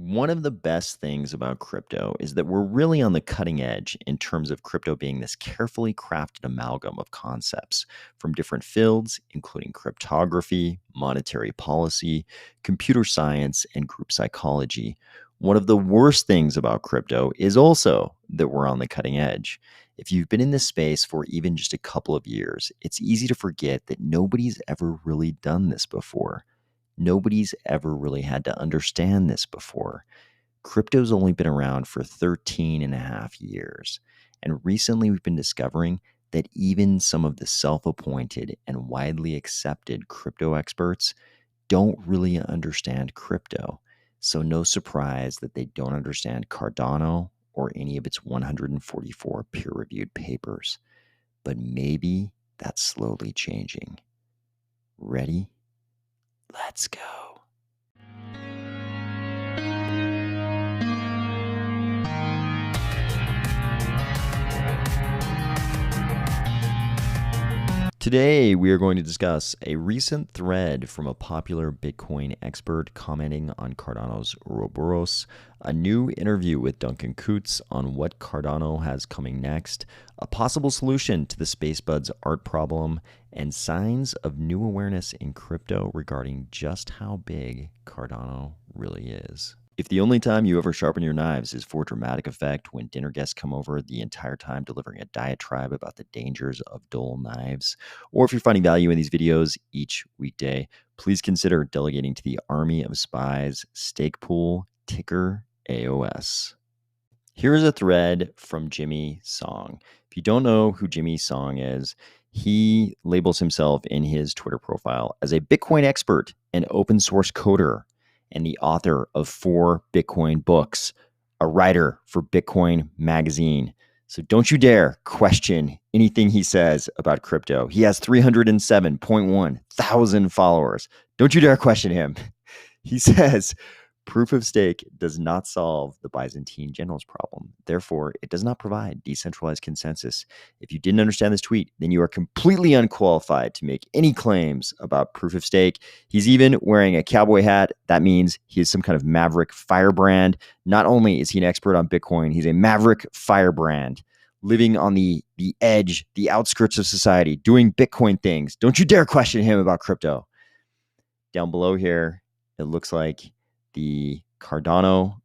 One of the best things about crypto is that we're really on the cutting edge in terms of crypto being this carefully crafted amalgam of concepts from different fields, including cryptography, monetary policy, computer science, and group psychology. One of the worst things about crypto is also that we're on the cutting edge. If you've been in this space for even just a couple of years, it's easy to forget that nobody's ever really done this before. Nobody's ever really had to understand this before. Crypto's only been around for 13 and a half years. And recently we've been discovering that even some of the self-appointed and widely accepted crypto experts don't really understand crypto. So no surprise that they don't understand Cardano or any of its 144 peer-reviewed papers. But maybe that's slowly changing. Ready? Let's go. Today, we are going to discuss a recent thread from a popular Bitcoin expert commenting on Cardano's Ouroboros, a new interview with Duncan Coutts on what Cardano has coming next, a possible solution to the Spacebudz art problem, and signs of new awareness in crypto regarding just how big Cardano really is. If the only time you ever sharpen your knives is for dramatic effect when dinner guests come over the entire time delivering a diatribe about the dangers of dull knives, or if you're finding value in these videos each weekday, please consider delegating to the Army of Spies stake pool, ticker AOS. Here's a thread from Jimmy Song. If you don't know who Jimmy Song is, he labels himself in his Twitter profile as a Bitcoin expert and open source coder, and the author of 4 Bitcoin books, a writer for Bitcoin Magazine. So don't you dare question anything he says about crypto. He has 307.1 thousand followers. Don't you dare question him. He says, proof of stake does not solve the Byzantine generals problem. Therefore, it does not provide decentralized consensus. If you didn't understand this tweet, then you are completely unqualified to make any claims about proof of stake. He's even wearing a cowboy hat. That means he is some kind of maverick firebrand. Not only is he an expert on Bitcoin, he's a maverick firebrand living on the edge, the outskirts of society, doing Bitcoin things. Don't you dare question him about crypto. Down below here, it looks like the Cardano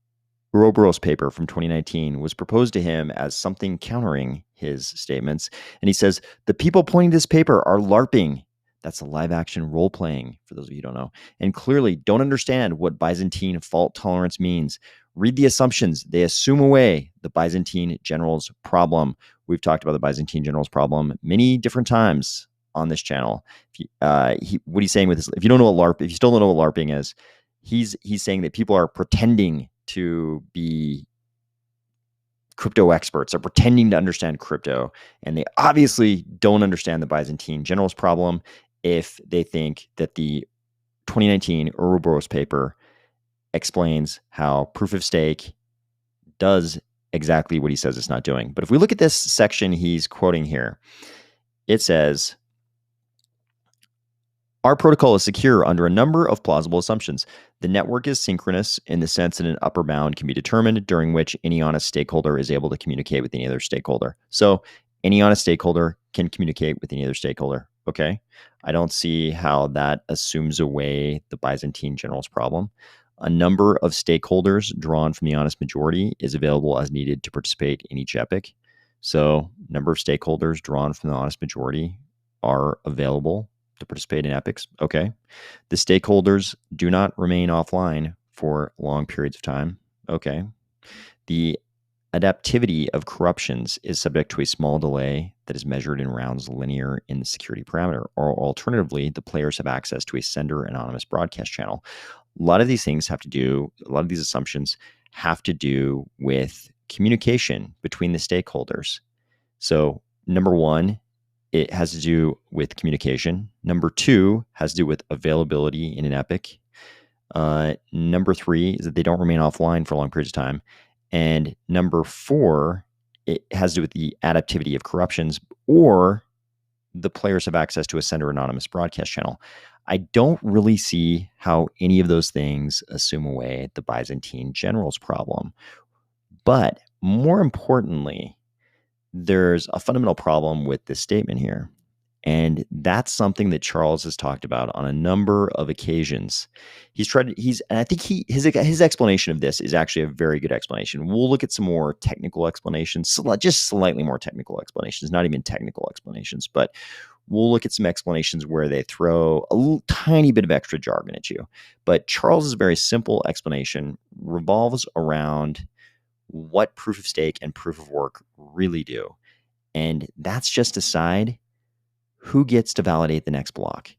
Ouroboros paper from 2019 was proposed to him as something countering his statements. And he says, the people pointing to this paper are LARPing. That's a live action role playing, for those of you who don't know, and clearly don't understand what Byzantine fault tolerance means. Read the assumptions. They assume away the Byzantine generals problem. We've talked about the Byzantine generals problem many different times on this channel. What he's saying with this, if you don't know what LARP, if you still don't know what LARPing is, he's saying that people are pretending to be crypto experts, are pretending to understand crypto, and they obviously don't understand the Byzantine generals problem if they think that the 2019 Ouroboros paper explains how proof of stake does exactly what he says it's not doing. But if we look at this section he's quoting here, it says, our protocol is secure under a number of plausible assumptions. The network is synchronous in the sense that an upper bound can be determined during which any honest stakeholder is able to communicate with any other stakeholder. So any honest stakeholder can communicate with any other stakeholder. Okay. I don't see how that assumes away the Byzantine generals problem. A number of stakeholders drawn from the honest majority is available as needed to participate in each epoch. So number of stakeholders drawn from the honest majority are available to participate in epochs. Okay. The stakeholders do not remain offline for long periods of time. Okay. The adaptivity of corruptions is subject to a small delay that is measured in rounds linear in the security parameter. Or alternatively, the players have access to a sender anonymous broadcast channel. A lot of these things have to do, a lot of these assumptions have to do with communication between the stakeholders. So number one, it has to do with communication. Number two has to do with availability in an epoch. Number three is that they don't remain offline for long periods of time. And number four, it has to do with the adaptivity of corruptions, or the players have access to a sender anonymous broadcast channel. I don't really see how any of those things assume away the Byzantine generals problem. But more importantly, there's a fundamental problem with this statement here. And that's something that Charles has talked about on a number of occasions. And I think his explanation of this is actually a very good explanation. We'll look at some more technical explanations, just slightly more technical explanations, not even technical explanations, but we'll look at some explanations where they throw a little tiny bit of extra jargon at you. But Charles's very simple explanation revolves around what proof of stake and proof of work really do. And that's just decide who gets to validate the next block.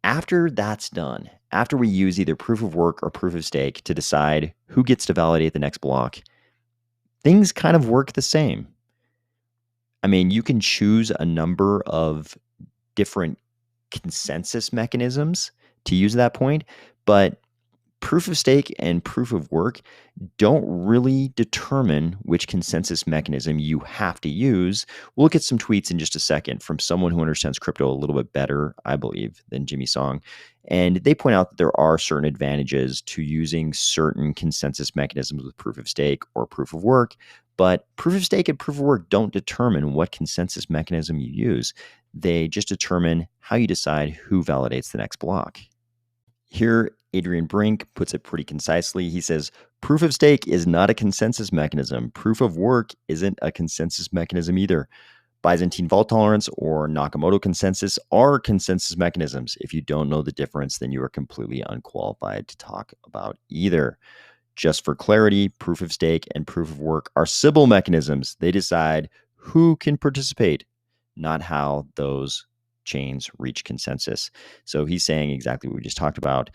After that's done, after we use either proof of work or proof of stake to decide who gets to validate the next block, things kind of work the same. I mean, you can choose a number of different consensus mechanisms to use at that point, but proof of stake and proof of work don't really determine which consensus mechanism you have to use. We'll look at some tweets in just a second from someone who understands crypto a little bit better, I believe, than Jimmy Song. And they point out that there are certain advantages to using certain consensus mechanisms with proof of stake or proof of work. But proof of stake and proof of work don't determine what consensus mechanism you use. They just determine how you decide who validates the next block. Here, Adrian Brink puts it pretty concisely. He says, proof of stake is not a consensus mechanism. Proof of work isn't a consensus mechanism either. Byzantine fault tolerance or Nakamoto consensus are consensus mechanisms. If you don't know the difference, then you are completely unqualified to talk about either. Just for clarity, proof of stake and proof of work are Sybil mechanisms. They decide who can participate, not how those chains reach consensus. So he's saying exactly what we just talked about.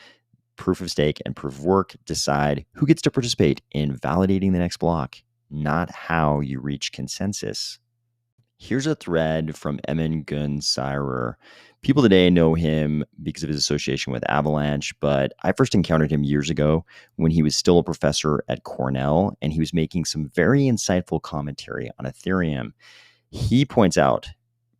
Proof of stake and proof of work decide who gets to participate in validating the next block, not how you reach consensus. Here's a thread from Emin Gun Sirer. People today know him because of his association with Avalanche, but I first encountered him years ago when he was still a professor at Cornell, and he was making some very insightful commentary on Ethereum. He points out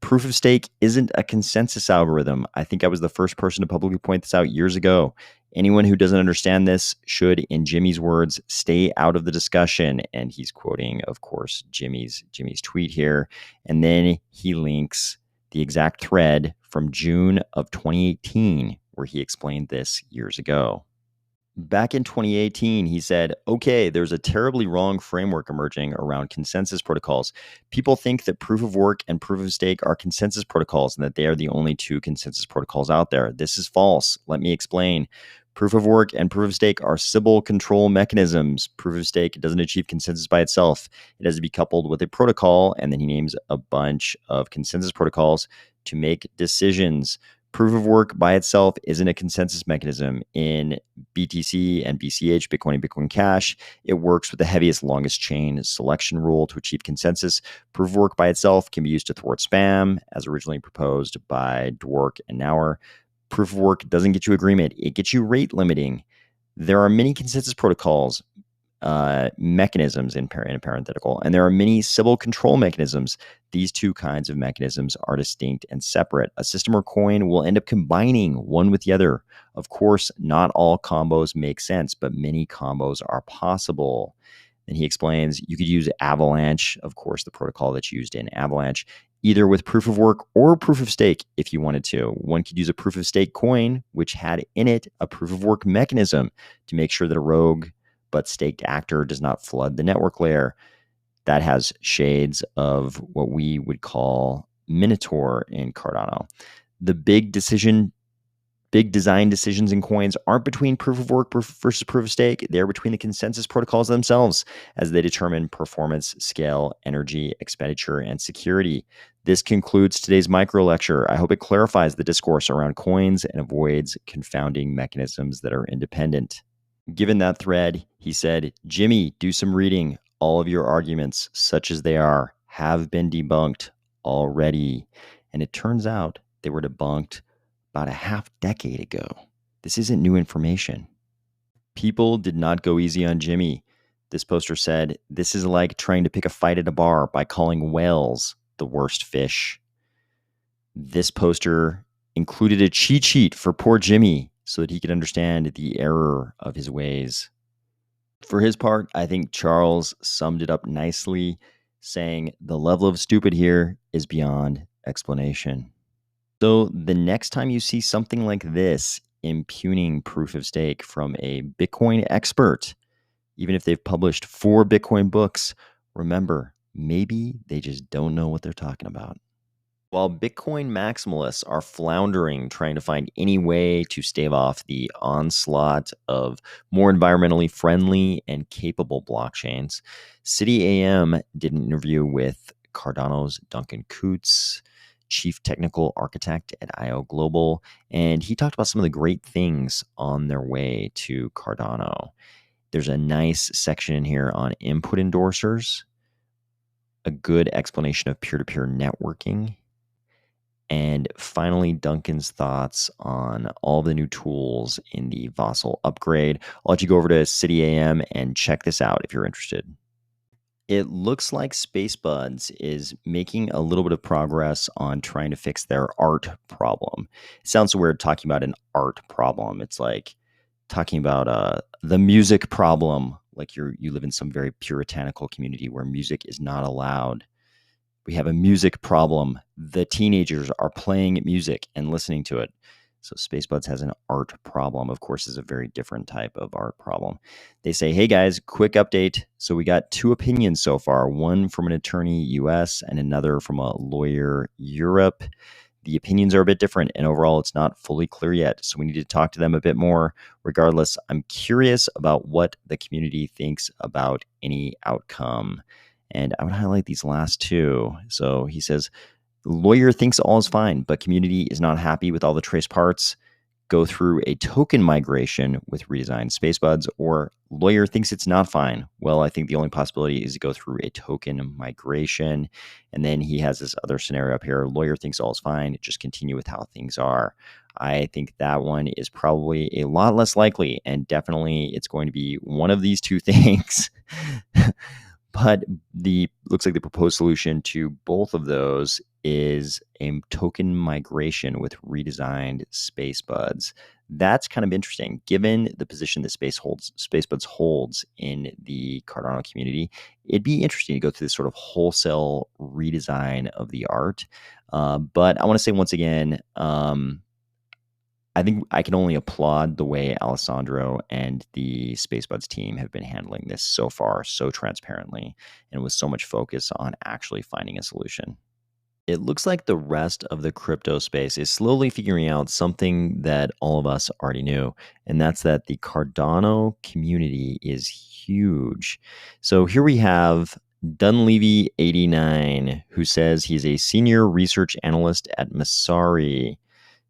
proof of stake isn't a consensus algorithm. I think I was the first person to publicly point this out years ago. Anyone who doesn't understand this should, in Jimmy's words, stay out of the discussion. And he's quoting, of course, Jimmy's tweet here. And then he links the exact thread from June of 2018, where he explained this years ago. Back in 2018, he said, okay, there's a terribly wrong framework emerging around consensus protocols. People think that proof of work and proof of stake are consensus protocols and that they are the only two consensus protocols out there. This is false. Let me explain. Proof of work and proof of stake are Sybil control mechanisms. Proof of stake doesn't achieve consensus by itself. It has to be coupled with a protocol, and then he names a bunch of consensus protocols to make decisions. Proof of work by itself isn't a consensus mechanism. In BTC and BCH, Bitcoin and Bitcoin Cash, it works with the heaviest, longest chain selection rule to achieve consensus. Proof of work by itself can be used to thwart spam, as originally proposed by Dwork and Nauer. Proof of work doesn't get you agreement. It gets you rate limiting. There are many consensus protocols, mechanisms in a parenthetical, and there are many Sybil control mechanisms. These two kinds of mechanisms are distinct and separate. A system or coin will end up combining one with the other. Of course, not all combos make sense, but many combos are possible. And he explains you could use Avalanche, of course, the protocol that's used in Avalanche, either with proof of work or proof of stake if you wanted to. One could use a proof of stake coin, which had in it a proof of work mechanism to make sure that a rogue but staked actor does not flood the network layer. That has shades of what we would call Minotaur in Cardano. The big design decisions in coins aren't between proof of work versus proof of stake. They're between the consensus protocols themselves as they determine performance, scale, energy, expenditure, and security. This concludes today's micro lecture. I hope it clarifies the discourse around coins and avoids confounding mechanisms that are independent. Given that thread, he said, Jimmy, do some reading. All of your arguments, such as they are, have been debunked already. And it turns out they were debunked about a half decade ago. This isn't new information. People did not go easy on Jimmy. This poster said, this is like trying to pick a fight at a bar by calling whales the worst fish. This poster included a cheat sheet for poor Jimmy so that he could understand the error of his ways. For his part, I think Charles summed it up nicely, saying the level of stupid here is beyond explanation. So the next time you see something like this impugning proof of stake from a Bitcoin expert, even if they've published 4 Bitcoin books, remember, maybe they just don't know what they're talking about. While Bitcoin maximalists are floundering, trying to find any way to stave off the onslaught of more environmentally friendly and capable blockchains, CityAM did an interview with Cardano's Duncan Coutts, chief technical architect at IO Global, and he talked about some of the great things on their way to Cardano. There's a nice section in here on input endorsers, a good explanation of peer-to-peer networking, and finally, Duncan's thoughts on all the new tools in the Vossel upgrade. I'll let you go over to CityAM and check this out if you're interested. It looks like Spacebudz is making a little bit of progress on trying to fix their art problem. It sounds so weird talking about an art problem. It's like talking about the music problem, like you live in some very puritanical community where music is not allowed. We have a music problem. The teenagers are playing music and listening to it. So Spacebudz has an art problem. Of course, is a very different type of art problem. They say, hey guys, quick update. So we got 2 opinions so far, one from an attorney US and another from a lawyer Europe. The opinions are a bit different, and overall it's not fully clear yet. So we need to talk to them a bit more. Regardless, I'm curious about what the community thinks about any outcome. And I would highlight these last 2. So he says, lawyer thinks all is fine, but community is not happy with all the trace parts. Go through a token migration with redesigned Spacebudz, or lawyer thinks it's not fine. Well, I think the only possibility is to go through a token migration. And then he has this other scenario up here. Lawyer thinks all is fine. Just continue with how things are. I think that one is probably a lot less likely, and definitely it's going to be one of these 2 things. But looks like the proposed solution to both of those is a token migration with redesigned Spacebudz. That's kind of interesting, given the position that Spacebudz holds in the Cardano community. It'd be interesting to go through this sort of wholesale redesign of the art. But I want to say once again, I think I can only applaud the way Alessandro and the Spacebudz team have been handling this so far, so transparently, and with so much focus on actually finding a solution. It looks like the rest of the crypto space is slowly figuring out something that all of us already knew, and that's that the Cardano community is huge. So here we have Dunleavy89, who says he's a senior research analyst at Messari.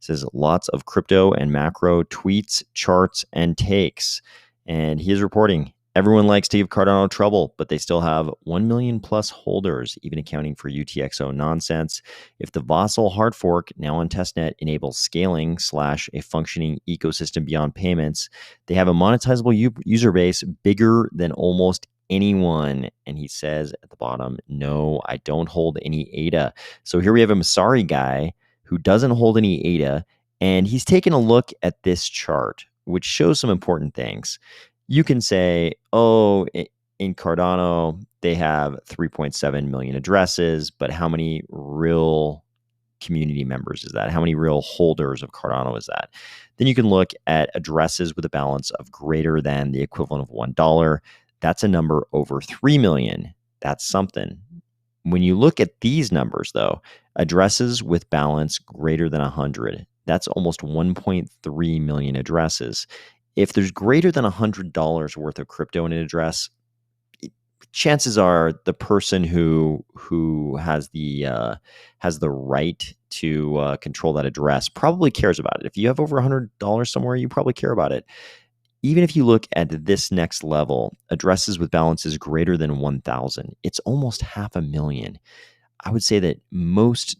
Says lots of crypto and macro tweets, charts, and takes. And he is reporting, everyone likes to give Cardano trouble, but they still have 1 million plus holders, even accounting for UTXO nonsense. If the Vossel hard fork, now on testnet, enables scaling / a functioning ecosystem beyond payments, they have a monetizable user base bigger than almost anyone. And he says at the bottom, no, I don't hold any ADA. So here we have a Messari guy who doesn't hold any ADA, and he's taken a look at this chart, which shows some important things. You can say, oh, in Cardano, they have 3.7 million addresses, but how many real community members is that? How many real holders of Cardano is that? Then you can look at addresses with a balance of greater than the equivalent of $1. That's a number over 3 million. That's something. When you look at these numbers, though, addresses with balance greater than 100, that's almost 1.3 million addresses. If there's greater than $100 worth of crypto in an address, chances are the person who has the right to control that address probably cares about it. If you have over $100 somewhere, you probably care about it. Even if you look at this next level, addresses with balances greater than 1,000, it's almost 500,000. I would say that most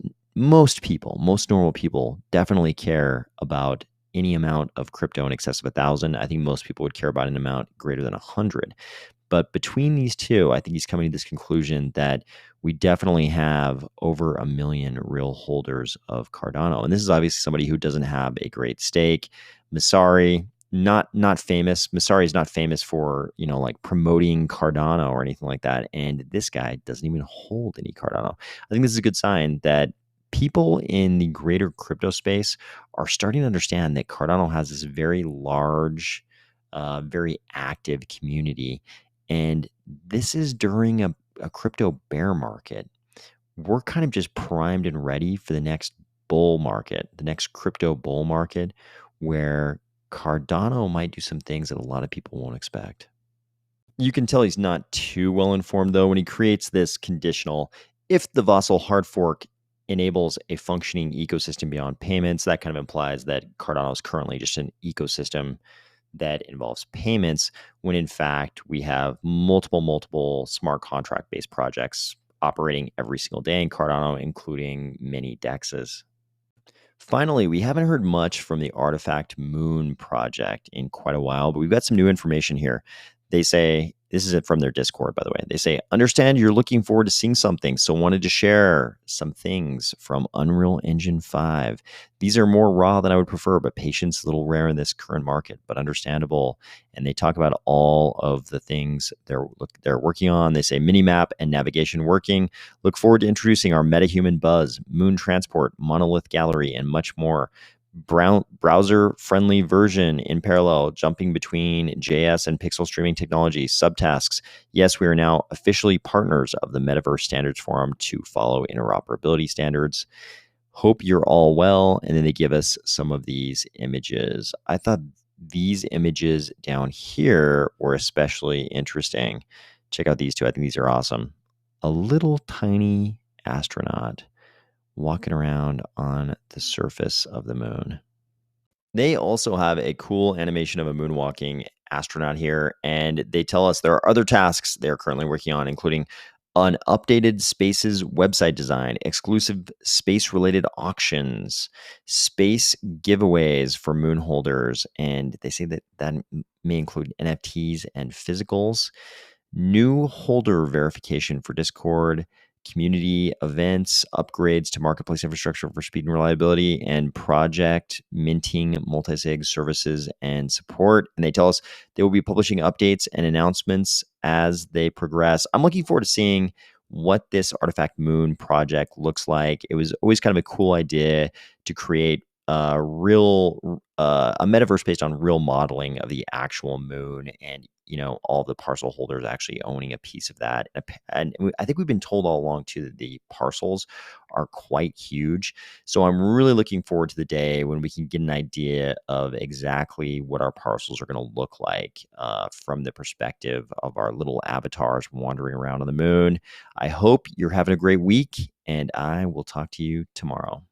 people, most normal people definitely care about any amount of crypto in excess of 1,000. I think most people would care about an amount greater than 100. But between these two, I think he's coming to this conclusion that we definitely have over 1 million real holders of Cardano. And this is obviously somebody who doesn't have a great stake. Messari, not famous. Messari is not famous for, like promoting Cardano or anything like that. And this guy doesn't even hold any Cardano. I think this is a good sign that people in the greater crypto space are starting to understand that Cardano has this very large, very active community. And this is during a crypto bear market. We're kind of just primed and ready for the next bull market, the next crypto bull market, where Cardano might do some things that a lot of people won't expect. You can tell he's not too well informed, though, when he creates this conditional: if the Vassal hard fork enables a functioning ecosystem beyond payments. That kind of implies that Cardano is currently just an ecosystem that involves payments, when in fact we have multiple smart contract based projects operating every single day in Cardano, including many DEXs. Finally, we haven't heard much from the Artifct Moon project in quite a while, but we've got some new information here. They say, this is it from their Discord, by the way. They say, understand you're looking forward to seeing something, so wanted to share some things from Unreal Engine 5. These are more raw than I would prefer, but patience is a little rare in this current market, but understandable. And they talk about all of the things they're working on. They say minimap and navigation working. Look forward to introducing our MetaHuman Buzz, Moon Transport, Monolith Gallery, and much more. Browser-friendly version in parallel, jumping between JS and pixel streaming technology, subtasks. Yes, we are now officially partners of the Metaverse Standards Forum to follow interoperability standards. Hope you're all well. And then they give us some of these images. I thought these images down here were especially interesting. Check out these two. I think these are awesome. A little tiny astronaut walking around on the surface of the moon. They also have a cool animation of a moonwalking astronaut here, and they tell us there are other tasks they're currently working on, including an updated Spaces website design, exclusive space-related auctions, space giveaways for moon holders, and they say that may include NFTs and physicals, new holder verification for Discord, community events, upgrades to marketplace infrastructure for speed and reliability, and project minting multi-sig services and support. And they tell us they will be publishing updates and announcements as they progress. I'm looking forward to seeing what this Artifact Moon project looks like. It was always kind of a cool idea to create a metaverse based on real modeling of the actual moon, and all the parcel holders actually owning a piece of that. And I think we've been told all along too that the parcels are quite huge. So I'm really looking forward to the day when we can get an idea of exactly what our parcels are going to look like from the perspective of our little avatars wandering around on the moon. I hope you're having a great week, and I will talk to you tomorrow.